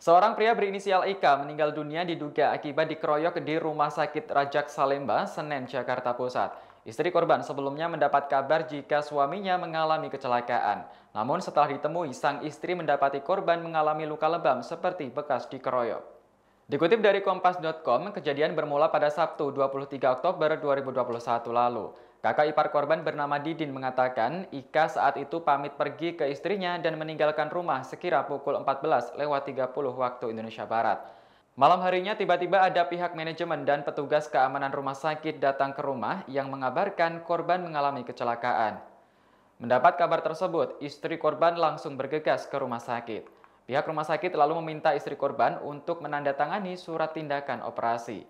Seorang pria berinisial Ika meninggal dunia diduga akibat dikeroyok di Rumah Sakit Rajak Salemba, Senen, Jakarta Pusat. Istri korban sebelumnya mendapat kabar jika suaminya mengalami kecelakaan. Namun setelah ditemui, sang istri mendapati korban mengalami luka lebam seperti bekas dikeroyok. Dikutip dari Kompas.com, kejadian bermula pada Sabtu 23 Oktober 2021 lalu. Kakak ipar korban bernama Didin mengatakan, Ika saat itu pamit pergi ke istrinya dan meninggalkan rumah sekira pukul 14.30 waktu Indonesia Barat. Malam harinya tiba-tiba ada pihak manajemen dan petugas keamanan rumah sakit datang ke rumah yang mengabarkan korban mengalami kecelakaan. Mendapat kabar tersebut, istri korban langsung bergegas ke rumah sakit. Pihak rumah sakit lalu meminta istri korban untuk menandatangani surat tindakan operasi.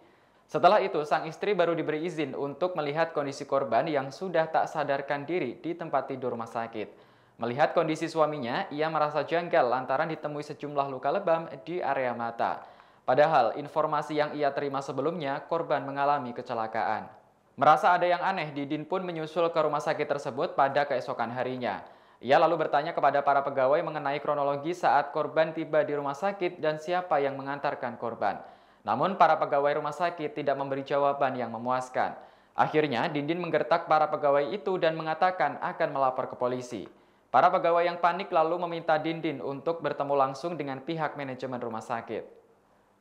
Setelah itu, sang istri baru diberi izin untuk melihat kondisi korban yang sudah tak sadarkan diri di tempat tidur rumah sakit. Melihat kondisi suaminya, ia merasa janggal lantaran ditemui sejumlah luka lebam di area mata. Padahal, informasi yang ia terima sebelumnya, korban mengalami kecelakaan. Merasa ada yang aneh, Didin pun menyusul ke rumah sakit tersebut pada keesokan harinya. Ia lalu bertanya kepada para pegawai mengenai kronologi saat korban tiba di rumah sakit dan siapa yang mengantarkan korban. Namun para pegawai rumah sakit tidak memberi jawaban yang memuaskan. Akhirnya Didin menggertak para pegawai itu dan mengatakan akan melapor ke polisi. Para pegawai yang panik lalu meminta Didin untuk bertemu langsung dengan pihak manajemen rumah sakit.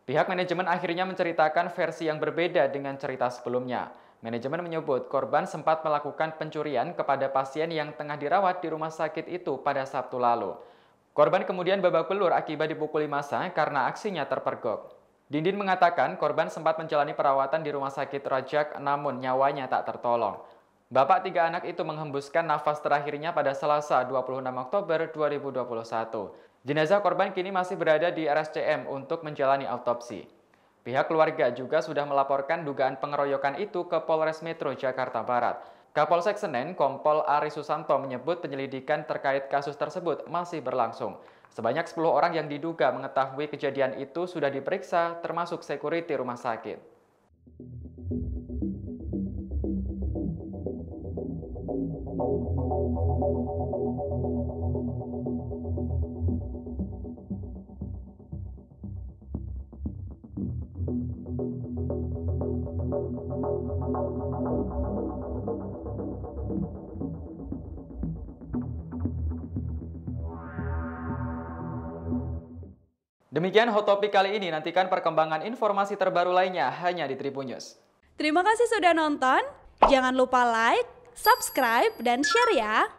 Pihak manajemen akhirnya menceritakan versi yang berbeda dengan cerita sebelumnya. Manajemen menyebut korban sempat melakukan pencurian kepada pasien yang tengah dirawat di rumah sakit itu pada Sabtu lalu. Korban kemudian babak belur akibat dipukuli massa karena aksinya terpergok. Didin mengatakan korban sempat menjalani perawatan di rumah sakit Rajak namun nyawanya tak tertolong. Bapak 3 anak itu menghembuskan nafas terakhirnya pada Selasa 26 Oktober 2021. Jenazah korban kini masih berada di RSCM untuk menjalani autopsi. Pihak keluarga juga sudah melaporkan dugaan pengeroyokan itu ke Polres Metro Jakarta Barat. Kapolsek Senen, Kompol Ari Susanto menyebut penyelidikan terkait kasus tersebut masih berlangsung. Sebanyak 10 orang yang diduga mengetahui kejadian itu sudah diperiksa, termasuk security rumah sakit. Demikian Hot Topic kali ini, nantikan perkembangan informasi terbaru lainnya hanya di Tribun News. Terima kasih sudah nonton, jangan lupa like, subscribe, dan share ya!